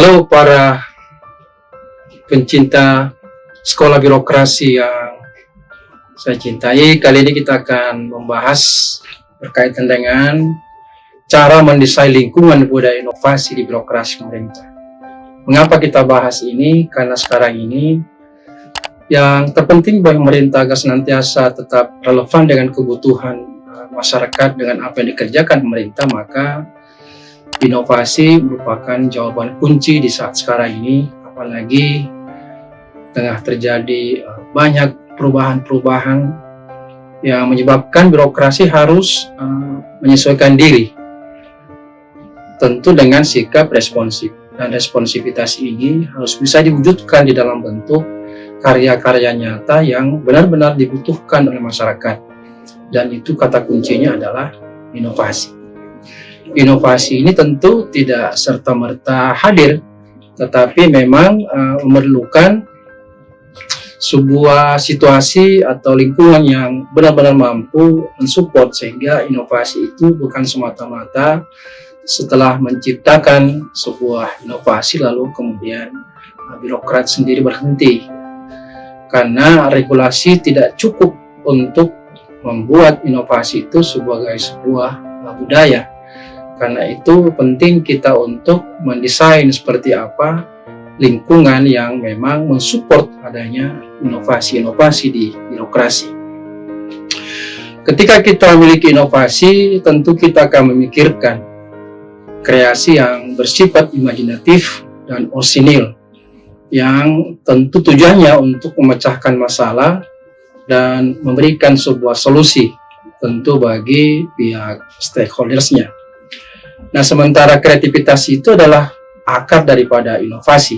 Halo para pencinta sekolah birokrasi yang saya cintai. Kali ini kita akan membahas berkaitan dengan cara mendesain lingkungan budaya inovasi di birokrasi pemerintah. Mengapa kita bahas ini? Karena sekarang ini yang terpenting bagi pemerintah agar senantiasa tetap relevan dengan kebutuhan masyarakat dengan apa yang dikerjakan pemerintah, maka inovasi merupakan jawaban kunci di saat sekarang ini, apalagi tengah terjadi banyak perubahan-perubahan yang menyebabkan birokrasi harus menyesuaikan diri, tentu dengan sikap responsif. Dan responsivitas ini harus bisa diwujudkan di dalam bentuk karya-karya nyata yang benar-benar dibutuhkan oleh masyarakat. Dan itu kata kuncinya adalah inovasi. Inovasi ini tentu tidak serta-merta hadir, tetapi memang memerlukan sebuah situasi atau lingkungan yang benar-benar mampu mensupport, sehingga inovasi itu bukan semata-mata setelah menciptakan sebuah inovasi lalu kemudian birokrat sendiri berhenti, karena regulasi tidak cukup untuk membuat inovasi itu sebagai sebuah budaya. Karena itu penting kita untuk mendesain seperti apa lingkungan yang memang mensupport adanya inovasi-inovasi di birokrasi. Ketika kita memiliki inovasi, tentu kita akan memikirkan kreasi yang bersifat imajinatif dan orisinil, yang tentu tujuannya untuk memecahkan masalah dan memberikan sebuah solusi tentu bagi pihak stakeholders-nya. Nah, sementara kreativitas itu adalah akar daripada inovasi.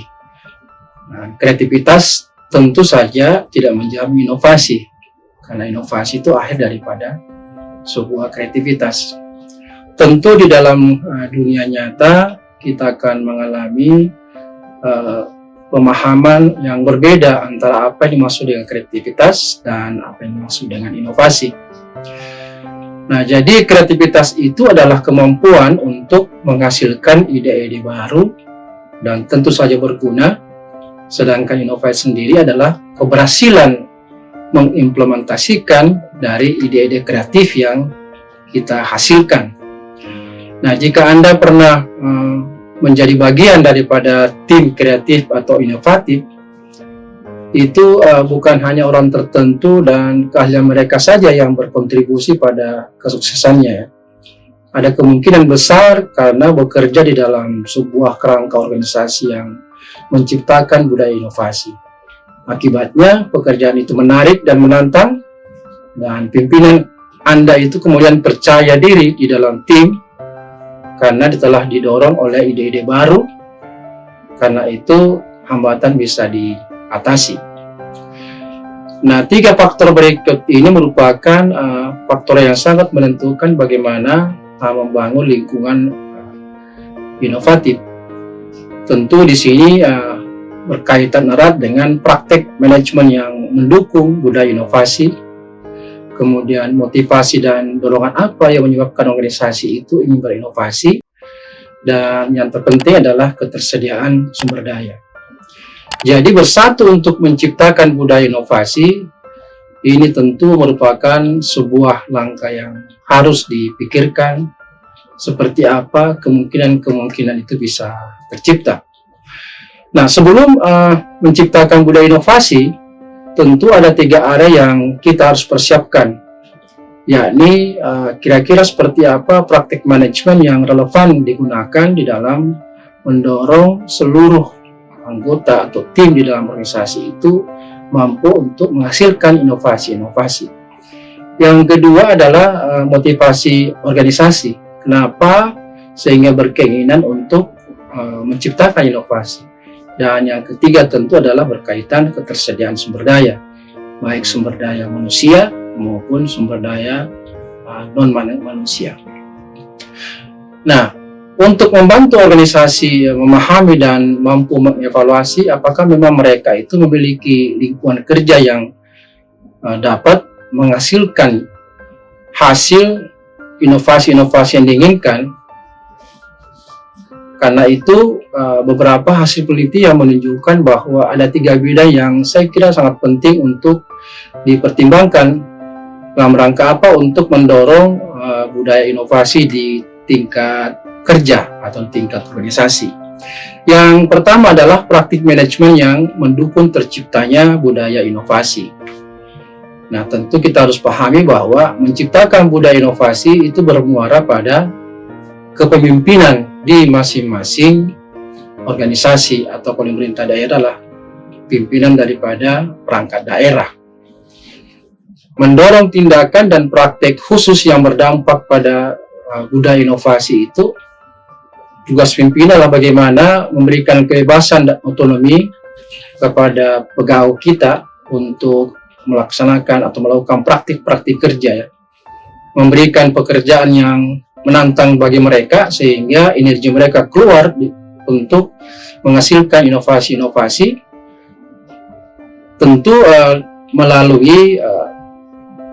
Nah, kreativitas tentu saja tidak menjamin inovasi, karena inovasi itu akhir daripada sebuah kreativitas. Tentu di dalam dunia nyata kita akan mengalami pemahaman yang berbeda antara apa yang dimaksud dengan kreativitas dan apa yang dimaksud dengan inovasi. Nah, jadi kreativitas itu adalah kemampuan untuk menghasilkan ide-ide baru dan tentu saja berguna, sedangkan inovasi sendiri adalah keberhasilan mengimplementasikan dari ide-ide kreatif yang kita hasilkan. Nah, jika Anda pernah menjadi bagian daripada tim kreatif atau inovatif, itu bukan hanya orang tertentu dan keahlian mereka saja yang berkontribusi pada kesuksesannya. Ada kemungkinan besar karena bekerja di dalam sebuah kerangka organisasi yang menciptakan budaya inovasi. Akibatnya pekerjaan itu menarik dan menantang, dan pimpinan Anda itu kemudian percaya diri di dalam tim karena telah didorong oleh ide-ide baru. Karena itu hambatan bisa diatasi. Nah, 3 faktor berikut ini merupakan faktor yang sangat menentukan bagaimana membangun lingkungan inovatif. Tentu di sini berkaitan erat dengan praktek manajemen yang mendukung budaya inovasi, kemudian motivasi dan dorongan apa yang menyebabkan organisasi itu ingin berinovasi, dan yang terpenting adalah ketersediaan sumber daya. Jadi bersatu untuk menciptakan budaya inovasi ini tentu merupakan sebuah langkah yang harus dipikirkan, seperti apa kemungkinan-kemungkinan itu bisa tercipta. Nah, sebelum menciptakan budaya inovasi, tentu ada 3 area yang kita harus persiapkan, yakni kira-kira seperti apa praktik manajemen yang relevan digunakan di dalam mendorong seluruh anggota atau tim di dalam organisasi itu mampu untuk menghasilkan inovasi-inovasi. Yang kedua adalah motivasi organisasi. Kenapa? Sehingga berkeinginan untuk menciptakan inovasi. Dan yang ketiga tentu adalah berkaitan ketersediaan sumber daya, baik sumber daya manusia maupun sumber daya non-manusia. Nah, untuk membantu organisasi memahami dan mampu mengevaluasi apakah memang mereka itu memiliki lingkungan kerja yang dapat menghasilkan hasil inovasi-inovasi yang diinginkan, Karena itu beberapa hasil penelitian menunjukkan bahwa ada 3 bidang yang saya kira sangat penting untuk dipertimbangkan dalam rangka apa untuk mendorong budaya inovasi di tingkat kerja atau tingkat organisasi. Yang pertama adalah praktik manajemen yang mendukung terciptanya budaya inovasi. Nah, tentu kita harus pahami bahwa menciptakan budaya inovasi itu bermuara pada kepemimpinan di masing-masing organisasi atau pemerintah daerah lah pimpinan daripada perangkat daerah. Mendorong tindakan dan praktek khusus yang berdampak pada budaya inovasi itu tugas pimpinan adalah bagaimana memberikan kebebasan dan otonomi kepada pegawai kita untuk melaksanakan atau melakukan praktik-praktik kerja ya. Memberikan pekerjaan yang menantang bagi mereka sehingga energi mereka keluar untuk menghasilkan inovasi-inovasi, tentu melalui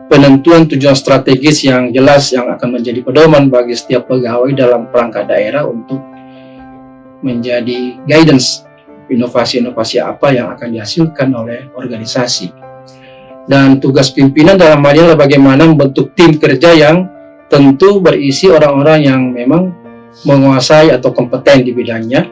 penentuan tujuan strategis yang jelas yang akan menjadi pedoman bagi setiap pegawai dalam perangkat daerah untuk menjadi guidance inovasi-inovasi apa yang akan dihasilkan oleh organisasi. Dan tugas pimpinan dalam hal ini adalah bagaimana membentuk tim kerja yang tentu berisi orang-orang yang memang menguasai atau kompeten di bidangnya,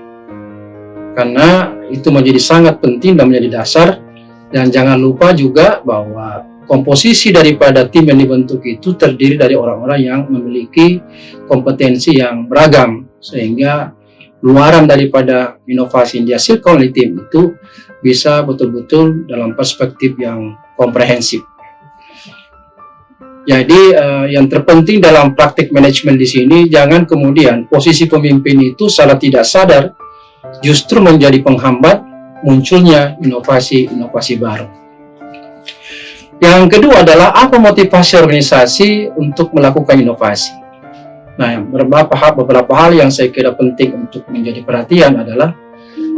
karena itu menjadi sangat penting dan menjadi dasar. Dan jangan lupa juga bahwa komposisi daripada tim yang dibentuk itu terdiri dari orang-orang yang memiliki kompetensi yang beragam, sehingga luaran daripada inovasi yang dihasilkan oleh tim itu bisa betul-betul dalam perspektif yang komprehensif. Jadi yang terpenting dalam praktik manajemen di sini, jangan kemudian posisi pemimpin itu secara tidak sadar justru menjadi penghambat munculnya inovasi-inovasi baru. Yang kedua adalah apa motivasi organisasi untuk melakukan inovasi. Nah, beberapa hal yang saya kira penting untuk menjadi perhatian adalah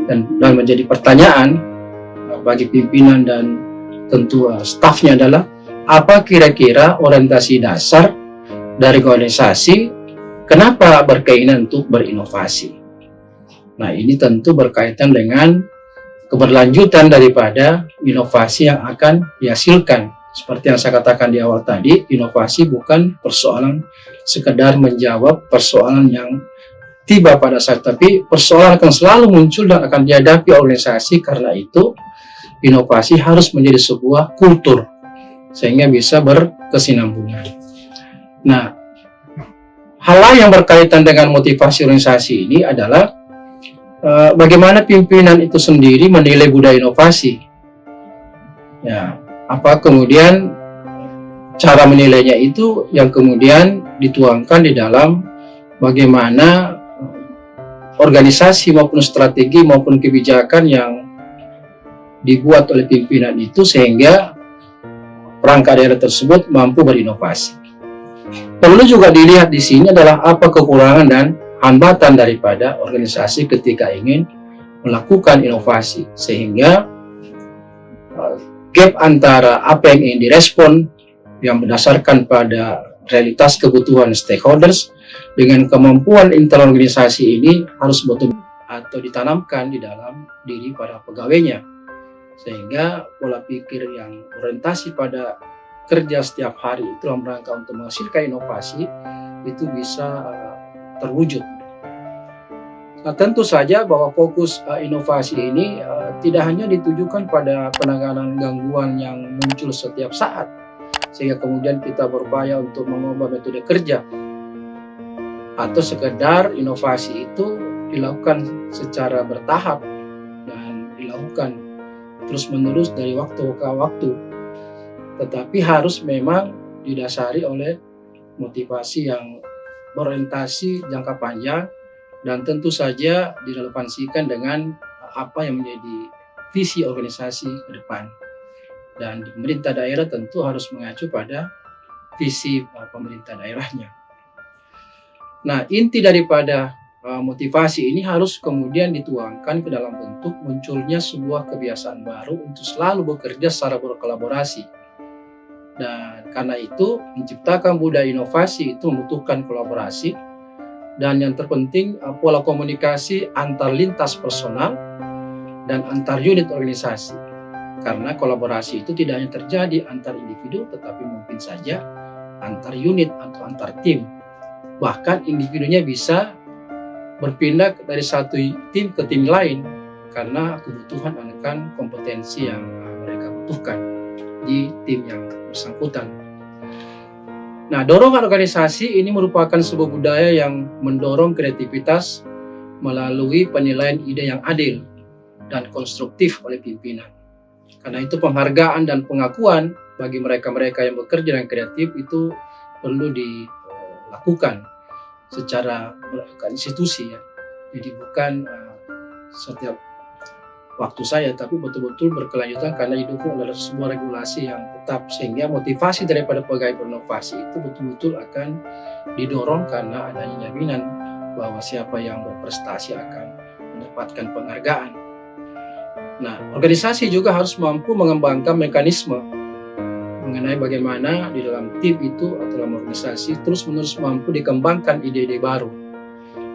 dan menjadi pertanyaan bagi pimpinan dan tentu stafnya adalah apa kira-kira orientasi dasar dari organisasi kenapa berkeinginan untuk berinovasi. Nah, ini tentu berkaitan dengan keberlanjutan daripada inovasi yang akan dihasilkan. Seperti yang saya katakan di awal tadi, inovasi bukan persoalan sekedar menjawab persoalan yang tiba pada saat, tapi persoalan akan selalu muncul dan akan dihadapi organisasi. Karena itu, inovasi harus menjadi sebuah kultur sehingga bisa berkesinambungan. Nah, hal lain yang berkaitan dengan motivasi organisasi ini adalah bagaimana pimpinan itu sendiri menilai budaya inovasi. Ya, apa kemudian cara menilainya itu yang kemudian dituangkan di dalam bagaimana organisasi maupun strategi maupun kebijakan yang dibuat oleh pimpinan itu sehingga perangkat daerah tersebut mampu berinovasi. Perlu juga dilihat di sini adalah apa kekurangan dan hambatan daripada organisasi ketika ingin melakukan inovasi, sehingga gap antara apa yang ingin direspon yang berdasarkan pada realitas kebutuhan stakeholders dengan kemampuan internal organisasi ini harus betul atau ditanamkan di dalam diri para pegawainya, sehingga pola pikir yang orientasi pada kerja setiap hari itu dalam rangka untuk menghasilkan inovasi itu bisa terwujud. Nah, tentu saja bahwa fokus inovasi ini tidak hanya ditujukan pada penanganan gangguan yang muncul setiap saat, sehingga kemudian kita berupaya untuk mengubah metode kerja, atau sekedar inovasi itu dilakukan secara bertahap dan dilakukan terus-menerus dari waktu ke waktu, tetapi harus memang didasari oleh motivasi yang berorientasi jangka panjang dan tentu saja direlevansikan dengan apa yang menjadi visi organisasi ke depan. Dan di pemerintah daerah tentu harus mengacu pada visi pemerintah daerahnya. Nah, inti daripada motivasi ini harus kemudian dituangkan ke dalam bentuk munculnya sebuah kebiasaan baru untuk selalu bekerja secara berkolaborasi. Dan karena itu, menciptakan budaya inovasi itu membutuhkan kolaborasi dan yang terpenting pola komunikasi antar lintas personal dan antar unit organisasi. Karena kolaborasi itu tidak hanya terjadi antar individu, tetapi mungkin saja antar unit atau antar tim. Bahkan individunya bisa berpindah dari satu tim ke tim lain karena kebutuhan akan kompetensi yang mereka butuhkan di tim yang bersangkutan. Nah, dorongan organisasi ini merupakan sebuah budaya yang mendorong kreativitas melalui penilaian ide yang adil dan konstruktif oleh pimpinan. Karena itu penghargaan dan pengakuan bagi mereka-mereka yang bekerja dan kreatif itu perlu dilakukan secara institusi ya. Jadi bukan setiap waktu saya, tapi betul-betul berkelanjutan karena didukung oleh sebuah regulasi yang tetap, sehingga motivasi daripada pegawai berinovasi itu betul-betul akan didorong karena adanya jaminan bahwa siapa yang berprestasi akan mendapatkan penghargaan. Nah, organisasi juga harus mampu mengembangkan mekanisme mengenai bagaimana di dalam tim itu atau dalam organisasi terus-menerus mampu dikembangkan ide-ide baru.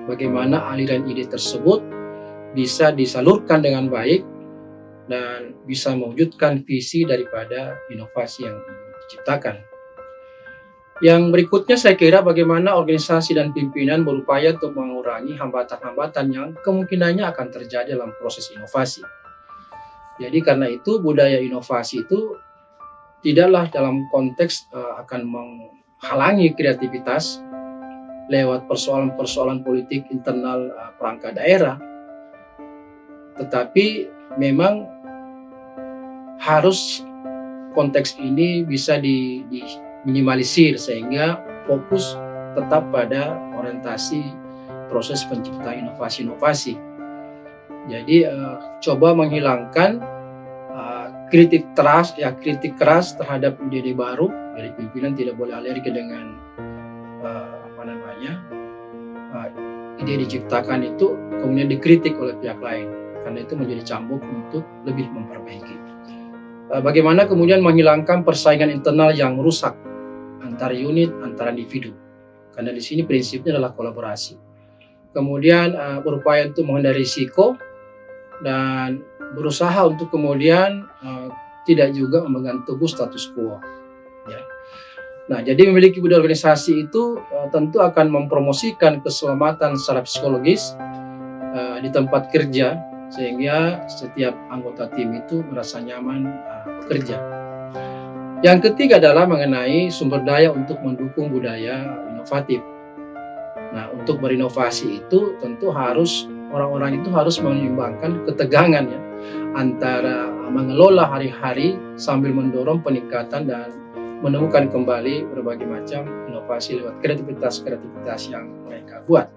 Bagaimana aliran ide tersebut bisa disalurkan dengan baik dan bisa mewujudkan visi daripada inovasi yang diciptakan. Yang berikutnya saya kira bagaimana organisasi dan pimpinan berupaya untuk mengurangi hambatan-hambatan yang kemungkinannya akan terjadi dalam proses inovasi. Jadi karena itu budaya inovasi itu tidaklah dalam konteks akan menghalangi kreativitas lewat persoalan-persoalan politik internal perangkat daerah, tetapi memang harus konteks ini bisa diminimalisir sehingga fokus tetap pada orientasi proses penciptaan inovasi-inovasi. Jadi coba menghilangkan kritik keras terhadap ide-ide baru dari pimpinan. Tidak boleh alergi dengan ide diciptakan itu kemudian dikritik oleh pihak lain, karena itu menjadi cambuk untuk lebih memperbaiki. Bagaimana kemudian menghilangkan persaingan internal yang rusak antar unit, antar individu, karena di sini prinsipnya adalah kolaborasi. Kemudian berupaya untuk menghindari risiko dan berusaha untuk kemudian tidak juga memegang teguh status quo. Ya. Nah, jadi memiliki budaya organisasi itu tentu akan mempromosikan keselamatan secara psikologis di tempat kerja, sehingga setiap anggota tim itu merasa nyaman bekerja. Yang ketiga adalah mengenai sumber daya untuk mendukung budaya inovatif. Nah, untuk berinovasi itu tentu harus orang-orang itu harus menyeimbangkan ketegangan ya antara mengelola hari-hari sambil mendorong peningkatan dan menemukan kembali berbagai macam inovasi lewat kreativitas yang mereka buat.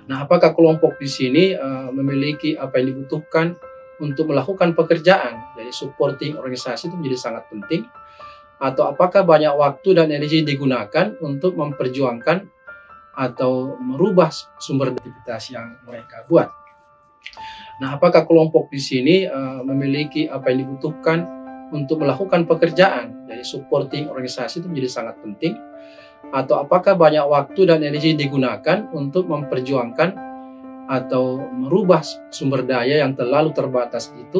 Nah, apakah kelompok di sini memiliki apa yang dibutuhkan untuk melakukan pekerjaan? Jadi supporting organisasi itu menjadi sangat penting. Atau apakah banyak waktu dan energi digunakan untuk memperjuangkan atau merubah sumber kreativitas yang mereka buat? Nah, apakah kelompok di sini memiliki apa yang dibutuhkan untuk melakukan pekerjaan? Jadi supporting organisasi itu menjadi sangat penting. Atau apakah banyak waktu dan energi digunakan untuk memperjuangkan atau merubah sumber daya yang terlalu terbatas itu,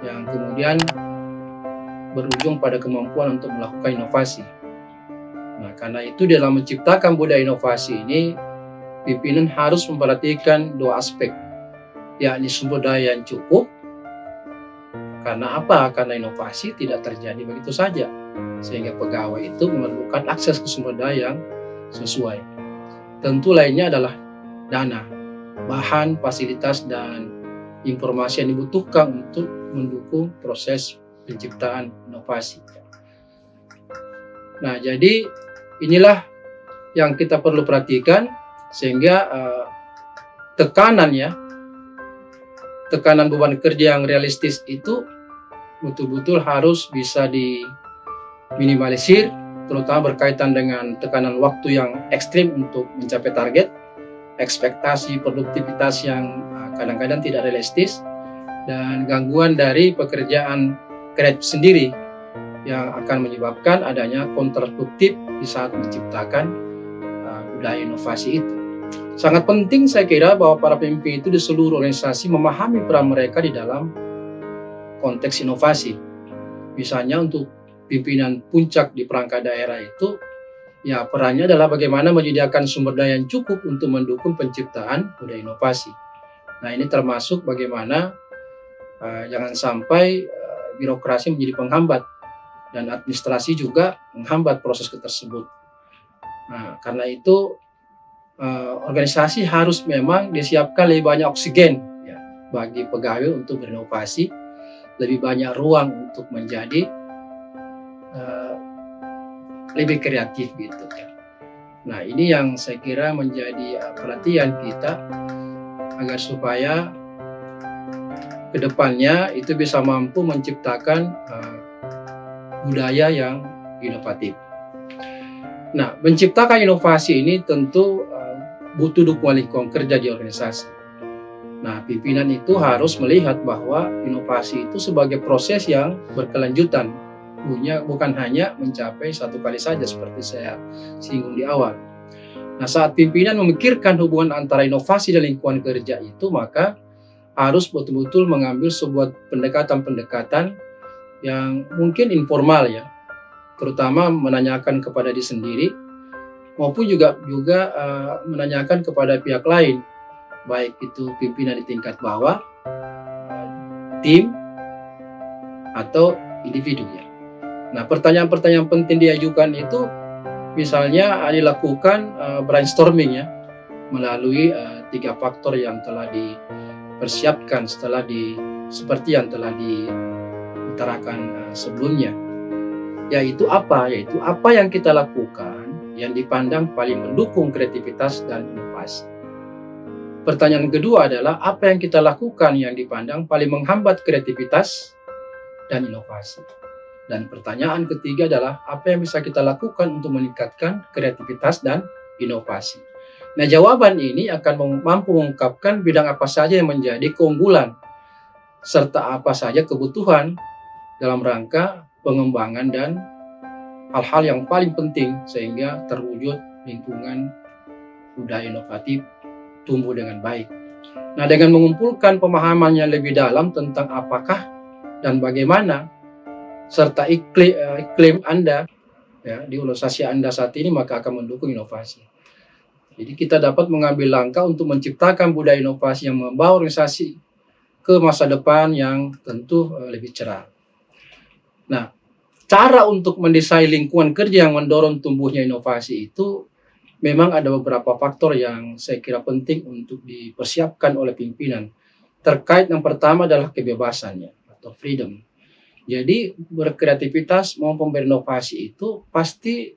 yang kemudian berujung pada kemampuan untuk melakukan inovasi. Nah, karena itu dalam menciptakan budaya inovasi ini, pimpinan harus memperhatikan dua aspek, yakni sumber daya yang cukup. Karena apa? Karena inovasi tidak terjadi begitu saja, sehingga pegawai itu memerlukan akses ke sumber daya yang sesuai. Tentu lainnya adalah dana, bahan, fasilitas, dan informasi yang dibutuhkan untuk mendukung proses penciptaan inovasi. Nah, jadi inilah yang kita perlu perhatikan, sehingga tekanan beban kerja yang realistis itu betul-betul harus bisa diminimalisir, terutama berkaitan dengan tekanan waktu yang ekstrim untuk mencapai target, ekspektasi produktivitas yang kadang-kadang tidak realistis, dan gangguan dari pekerjaan kreatif sendiri yang akan menyebabkan adanya kontraproduktif di saat menciptakan budaya inovasi itu. Sangat penting saya kira bahwa para pemimpin itu di seluruh organisasi memahami peran mereka di dalam konteks inovasi. Misalnya untuk pimpinan puncak di perangkat daerah itu, ya perannya adalah bagaimana menyediakan sumber daya yang cukup untuk mendukung penciptaan budaya inovasi. Nah ini termasuk bagaimana jangan sampai birokrasi menjadi penghambat dan administrasi juga menghambat proses tersebut. Nah karena itu organisasi harus memang disiapkan lebih banyak oksigen ya, bagi pegawai untuk berinovasi, lebih banyak ruang untuk menjadi lebih kreatif gitu ya. Nah ini yang saya kira menjadi perhatian kita agar supaya kedepannya itu bisa mampu menciptakan budaya yang inovatif. Nah menciptakan inovasi ini tentu butuh dukungan lingkungan kerja di organisasi. Nah pimpinan itu harus melihat bahwa inovasi itu sebagai proses yang berkelanjutan, bukan hanya mencapai satu kali saja seperti saya singgung di awal. Nah saat pimpinan memikirkan hubungan antara inovasi dan lingkungan kerja itu, maka harus betul-betul mengambil sebuah pendekatan-pendekatan yang mungkin informal ya, terutama menanyakan kepada diri sendiri maupun juga menanyakan kepada pihak lain, baik itu pimpinan di tingkat bawah, tim atau individu ya. Nah, pertanyaan-pertanyaan penting diajukan itu misalnya dilakukan brainstorming ya, melalui 3 faktor yang telah dipersiapkan seperti yang telah diutarakan sebelumnya. Yaitu apa yang kita lakukan yang dipandang paling mendukung kreativitas dan inovasi. Pertanyaan kedua adalah apa yang kita lakukan yang dipandang paling menghambat kreativitas dan inovasi. Dan pertanyaan ketiga adalah apa yang bisa kita lakukan untuk meningkatkan kreativitas dan inovasi. Nah, jawaban ini akan mampu mengungkapkan bidang apa saja yang menjadi keunggulan serta apa saja kebutuhan dalam rangka pengembangan dan hal-hal yang paling penting sehingga terwujud lingkungan budaya inovatif tumbuh dengan baik. Nah, dengan mengumpulkan pemahaman yang lebih dalam tentang apakah dan bagaimana serta iklim Anda ya, di organisasi Anda saat ini, maka akan mendukung inovasi. Jadi kita dapat mengambil langkah untuk menciptakan budaya inovasi yang membawa organisasi ke masa depan yang tentu lebih cerah. Nah, cara untuk mendesain lingkungan kerja yang mendorong tumbuhnya inovasi itu memang ada beberapa faktor yang saya kira penting untuk dipersiapkan oleh pimpinan. Terkait yang pertama adalah kebebasannya atau freedom. Jadi berkreativitas maupun berinovasi itu pasti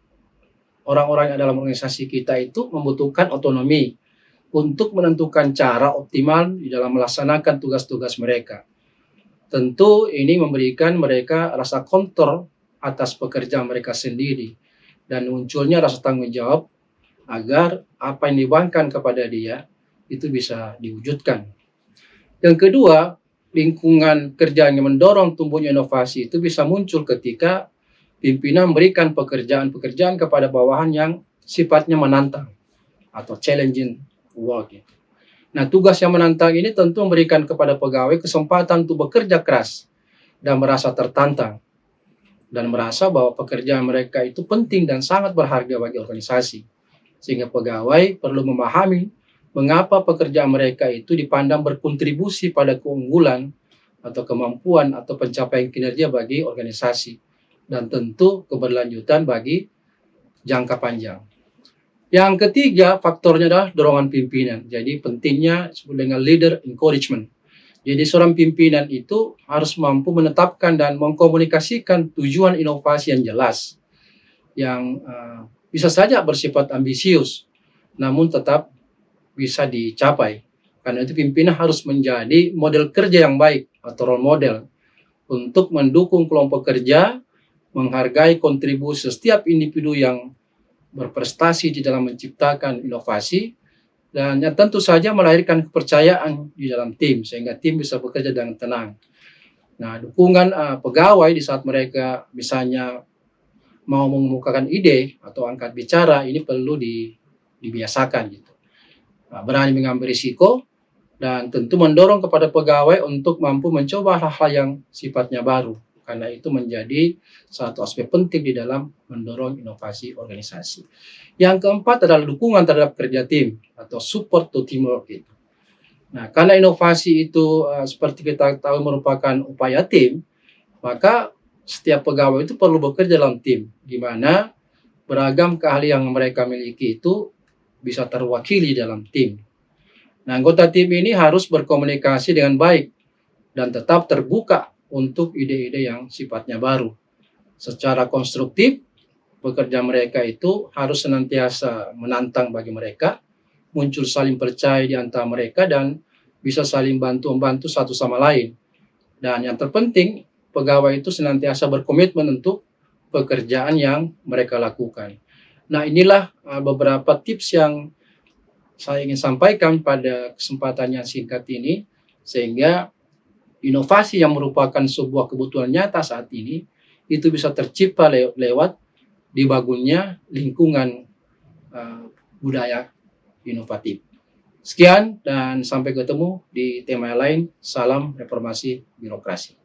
orang-orang yang dalam organisasi kita itu membutuhkan otonomi untuk menentukan cara optimal di dalam melaksanakan tugas-tugas mereka. Tentu ini memberikan mereka rasa kontrol atas pekerjaan mereka sendiri dan munculnya rasa tanggung jawab agar apa yang dibebankan kepada dia itu bisa diwujudkan. Yang kedua, lingkungan kerja yang mendorong tumbuhnya inovasi itu bisa muncul ketika pimpinan memberikan pekerjaan-pekerjaan kepada bawahan yang sifatnya menantang atau challenging work. Nah, tugas yang menantang ini tentu memberikan kepada pegawai kesempatan untuk bekerja keras dan merasa tertantang dan merasa bahwa pekerjaan mereka itu penting dan sangat berharga bagi organisasi. Sehingga pegawai perlu memahami mengapa pekerjaan mereka itu dipandang berkontribusi pada keunggulan atau kemampuan atau pencapaian kinerja bagi organisasi dan tentu keberlanjutan bagi jangka panjang. Yang ketiga faktornya adalah dorongan pimpinan. Jadi pentingnya disebut dengan leader encouragement. Jadi seorang pimpinan itu harus mampu menetapkan dan mengkomunikasikan tujuan inovasi yang jelas, yang bisa saja bersifat ambisius, namun tetap bisa dicapai. Karena itu pimpinan harus menjadi model kerja yang baik atau role model untuk mendukung kelompok kerja, menghargai kontribusi setiap individu yang berprestasi di dalam menciptakan inovasi, dan yang tentu saja melahirkan kepercayaan di dalam tim sehingga tim bisa bekerja dengan tenang. Nah, dukungan pegawai di saat mereka misalnya mau mengemukakan ide atau angkat bicara ini perlu dibiasakan gitu. Berani mengambil risiko dan tentu mendorong kepada pegawai untuk mampu mencoba hal-hal yang sifatnya baru, karena itu menjadi satu aspek penting di dalam mendorong inovasi organisasi. Yang keempat adalah dukungan terhadap kerja tim atau support to teamwork gitu. Nah, karena inovasi itu seperti kita tahu merupakan upaya tim, maka setiap pegawai itu perlu bekerja dalam tim, di mana beragam keahlian yang mereka miliki itu bisa terwakili dalam tim. Nah, anggota tim ini harus berkomunikasi dengan baik dan tetap terbuka untuk ide-ide yang sifatnya baru. Secara konstruktif, pekerja mereka itu harus senantiasa menantang bagi mereka, muncul saling percaya di antara mereka, dan bisa saling bantu-membantu satu sama lain. Dan yang terpenting, pegawai itu senantiasa berkomitmen untuk pekerjaan yang mereka lakukan. Nah, inilah beberapa tips yang saya ingin sampaikan pada kesempatan yang singkat ini, sehingga inovasi yang merupakan sebuah kebutuhan nyata saat ini itu bisa tercipta lewat dibangunnya lingkungan budaya inovatif. Sekian dan sampai ketemu di tema lain. Salam reformasi birokrasi.